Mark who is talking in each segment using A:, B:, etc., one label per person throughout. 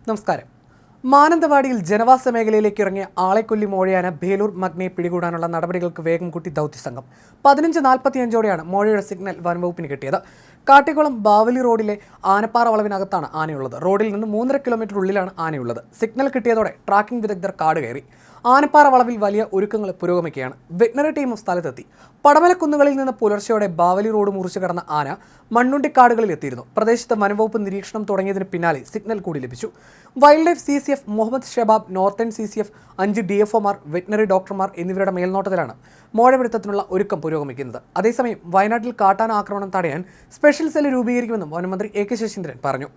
A: നമസ്കാരം. മാനന്തവാടിയിൽ ജനവാസ മേഖലയിലേക്ക് ഇറങ്ങിയ ആളെക്കൊല്ലി മോഴയാന ബേലൂർ മഗ്നയെ പിടികൂടാനുള്ള നടപടികൾക്ക് വേഗം കൂട്ടി ദൗത്യസംഘം. 15:45ഓടെയാണ് മോഴയുടെ സിഗ്നൽ വനംവകുപ്പിന് കിട്ടിയത്. കാട്ടിക്കുളം ബാവലി റോഡിലെ ആനപ്പാറ വളവിനകത്താണ് ആനയുള്ളത്. റോഡിൽ നിന്ന് 3.5 കിലോമീറ്റർ ഉള്ളിലാണ് ആനയുള്ളത്. സിഗ്നൽ കിട്ടിയതോടെ ട്രാക്കിംഗ് വിദഗ്ധർ കാട് കയറി. ആനപ്പാറ വളവിൽ വലിയ ഒരുക്കങ്ങൾ പുരോഗമിക്കുകയാണ്. വെറ്റിനറി ടീമും സ്ഥലത്തെത്തി. പടമലക്കുന്നുകളിൽ നിന്ന് പുലർച്ചെയോടെ ബാവലി റോഡ് മുറിച്ചു കടന്ന ആന മണ്ണുണ്ടിക്കാടുകളിൽ എത്തിയിരുന്നു. പ്രദേശത്ത് വനംവകുപ്പ് നിരീക്ഷണം തുടങ്ങിയതിന് പിന്നാലെ സിഗ്നൽ കൂടി ലഭിച്ചു. Wild life CCF Muhammad Shabab, northern CCF, 5 DFOമാർ, വെറ്റിനറി ഡോക്ടർമാർ എന്നിവരുടെ മേൽനോട്ടത്തിലാണ് മോഴപിടുത്തത്തിനുള്ള ഒരുക്കം പുരോഗമിക്കുന്നത്. അതേസമയം വയനാട്ടിൽ കാട്ടാന ആക്രമണം തടയാൻ സ്പെഷ്യൽ സെൽ രൂപീകരിക്കുമെന്നും വനമന്ത്രി AK ശശീന്ദ്രൻ പറഞ്ഞു.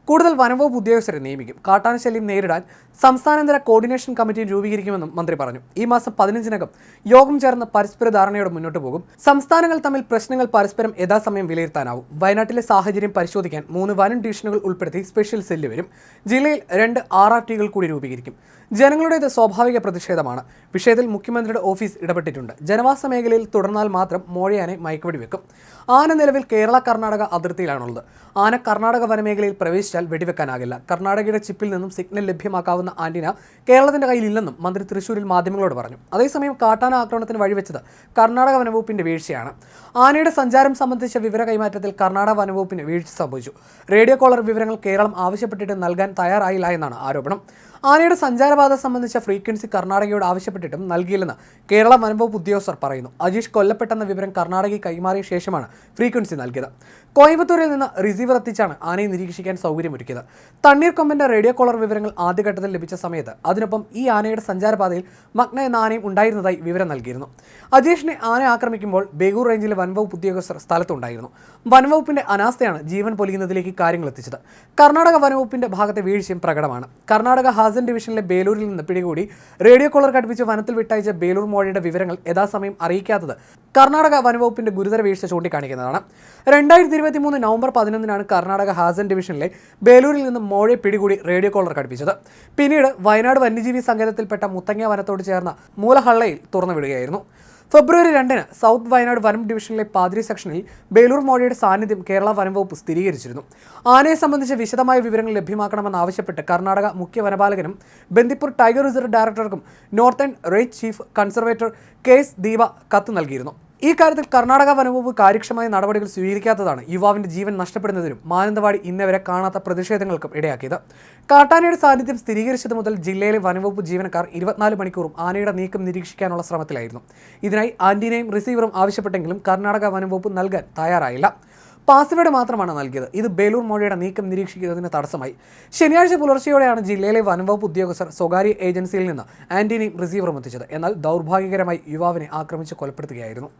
A: കൂടുതൽ വനംവകുപ്പ് ഉദ്യോഗസ്ഥരെ നിയമിക്കും. കാട്ടാന ശല്യം നേരിടാൻ സംസ്ഥാനതല കോർഡിനേഷൻ കമ്മിറ്റി രൂപീകരിക്കുമെന്നും മന്ത്രി പറഞ്ഞു. ഈ മാസം 15-നകം യോഗം ചേർന്ന് പരസ്പര ധാരണയോടെ മുന്നോട്ട് പോകും. സംസ്ഥാനങ്ങൾ തമ്മിൽ പ്രശ്നങ്ങൾ പരസ്പരം യഥാസമയം വിലയിരുത്താനാവും. വയനാട്ടിലെ സാഹചര്യം പരിശോധിക്കാൻ 3 വനം ഡിവിഷനുകൾ ഉൾപ്പെടുത്തി സ്പെഷ്യൽ സെല്ല് വരും. ജില്ലയിൽ 2 RRTകൾ കൂടി രൂപീകരിക്കും. ജനങ്ങളുടേത് സ്വാഭാവിക പ്രതിഷേധമാണ്. വിഷയത്തിൽ മുഖ്യമന്ത്രിയുടെ ഓഫീസ് ഇടപെട്ടിട്ടുണ്ട്. ജനവാസ മേഖലയിൽ തുടർന്നാൽ മാത്രം മോഴയാനെ മയക്കുവെടി വെക്കും. ആന നിലവിൽ കേരള-കർണാടക അതിർത്തിയിലാണുള്ളത്. ആന കർണാടക വനമേഖലയിൽ പ്രവേശിച്ചാൽ വെടിവെക്കാനാകില്ല. കർണാടകയുടെ ചിപ്പിൽ നിന്നും സിഗ്നൽ ലഭ്യമാക്കാവുന്ന ആന്റിന കേരളത്തിന്റെ കയ്യിലില്ലെന്നും മന്ത്രി തൃശൂരിൽ മാധ്യമങ്ങളോട് പറഞ്ഞു. അതേസമയം കാട്ടാന ആക്രമണത്തിന് വഴിവെച്ചത് കർണാടക വനംവകുപ്പിന്റെ വീഴ്ചയാണ്. ആനയുടെ സഞ്ചാരം സംബന്ധിച്ച വിവര കൈമാറ്റത്തിൽ കർണാടക വനംവകുപ്പിന് വീഴ്ച സംഭവിച്ചു. റേഡിയോ കോളർ വിവരങ്ങൾ കേരളം ആവശ്യപ്പെട്ടിട്ട് നൽകാൻ തയ്യാറായില്ല എന്നാണ് ആരോപണം. ആനയുടെ സഞ്ചാരപാത സംബന്ധിച്ച ഫ്രീക്വൻസി കർണാടകയോട് ആവശ്യപ്പെട്ടിട്ടും നൽകിയില്ലെന്ന് കേരള വനംവകുപ്പ് ഉദ്യോഗസ്ഥർ പറയുന്നു. അജീഷ് കൊല്ലപ്പെട്ടെന്ന വിവരം കർണാടകയ്ക്ക് കൈമാറിയ ശേഷമാണ് ഫ്രീക്വൻസി നൽകിയത്. കോയമ്പത്തൂരിൽ നിന്ന് റിസീവർ എത്തിച്ചാണ് ആനയെ നിരീക്ഷിക്കാൻ സൗകര്യമൊരുക്കിയത്. തണ്ണീർക്കൊമ്പന്റെ റേഡിയോ കോളർ വിവരങ്ങൾ ആദ്യഘട്ടത്തിൽ ലഭിച്ച സമയത്ത് അതിനൊപ്പം ഈ ആനയുടെ സഞ്ചാരപാതയിൽ മഗ്ന എന്ന ആനയും ഉണ്ടായിരുന്നതായി വിവരം നൽകിയിരുന്നു. അജീഷിനെ ആന ആക്രമിക്കുമ്പോൾ ബേഗൂർ റേഞ്ചിലെ വനംവകുപ്പ് ഉദ്യോഗസ്ഥർ സ്ഥലത്തുണ്ടായിരുന്നു. വനംവകുപ്പിന്റെ അനാസ്ഥയാണ് ജീവൻ പൊലിയുന്നതിലേക്ക് കാര്യങ്ങൾ എത്തിച്ചത്. കർണാടക വനംവകുപ്പിന്റെ ഭാഗത്തെ വീഴ്ചയും പ്രകടമാണ്. കർണാടക ഹാസൻ ഡിവിഷനിലെ ബേലൂരിൽ നിന്ന് പിടികൂടി റേഡിയോ കോളർ ഘടിപ്പിച്ച് വനത്തിൽ വിട്ടയച്ച ബേലൂർ മോഴയുടെ വിവരങ്ങൾ യഥാസമയം അറിയിക്കാത്തത് കർണാടക വനംവകുപ്പിന്റെ ഗുരുതര വീഴ്ച ചൂണ്ടിക്കാണിക്കുന്നതാണ്. 2023 നവംബർ 11-നാണ് കർണാടക ഹാസൻ ഡിവിഷനിലെ ബേലൂരിൽ നിന്ന് മോഴയെ പിടികൂടി റേഡിയോ കോളർ ഘടിപ്പിച്ചത്. പിന്നീട് വയനാട് വന്യജീവി സങ്കേതത്തിൽപ്പെട്ട മുത്തങ്ങ വനത്തോട് ചേർന്ന മൂലഹള്ളയിൽ തുറന്നുവിടുകയായിരുന്നു. ഫെബ്രുവരി 2-ന് സൗത്ത് വയനാട് വനം ഡിവിഷനിലെ പാതിരി സെക്ഷനിൽ ബേലൂർ മോഴയുടെ സാന്നിധ്യം കേരള വനംവകുപ്പ് സ്ഥിരീകരിച്ചിരുന്നു. ആനയെ സംബന്ധിച്ച് വിശദമായ വിവരങ്ങൾ ലഭ്യമാക്കണമെന്നാവശ്യപ്പെട്ട് കർണാടക മുഖ്യ വനപാലകനും ബന്ദിപ്പൂർ ടൈഗർ റിസർവ് ഡയറക്ടർക്കും northern range chief conservator KS Deepa കത്ത് നൽകിയിരുന്നു. ഈ കാര്യത്തിൽ കർണാടക വനംവകുപ്പ് കാര്യക്ഷമമായ നടപടികൾ സ്വീകരിക്കാത്തതാണ് യുവാവിന്റെ ജീവൻ നഷ്ടപ്പെടുന്നതിനും മാനന്തവാടി ഇന്നവരെ കാണാത്ത പ്രതിഷേധങ്ങൾക്കും ഇടയാക്കിയത്. കാട്ടാനയുടെ സാന്നിധ്യം സ്ഥിരീകരിച്ചത് മുതൽ ജില്ലയിലെ വനംവകുപ്പ് ജീവനക്കാർ 24 മണിക്കൂറും ആനയുടെ നീക്കം നിരീക്ഷിക്കാനുള്ള ശ്രമത്തിലായിരുന്നു. ഇതിനായി ആന്റിനയും റിസീവറും ആവശ്യപ്പെട്ടെങ്കിലും കർണാടക വനംവകുപ്പ് നൽകാൻ തയ്യാറായില്ല. പാസ്വേഡ് മാത്രമാണ് നൽകിയത്. ഇത് ബേലൂർ മോഴയുടെ നീക്കം നിരീക്ഷിക്കുന്നതിന് തടസ്സമായി. ശനിയാഴ്ച പുലർച്ചെയോടെയാണ് ജില്ലയിലെ വനംവകുപ്പ് ഉദ്യോഗസ്ഥർ സ്വകാര്യ ഏജൻസിയിൽ നിന്ന് ആന്റിനയും റിസീവറും എത്തിച്ചത്. എന്നാൽ ദൗർഭാഗ്യകരമായി യുവാവിനെ ആക്രമിച്ച് കൊലപ്പെടുത്തുകയായിരുന്നു.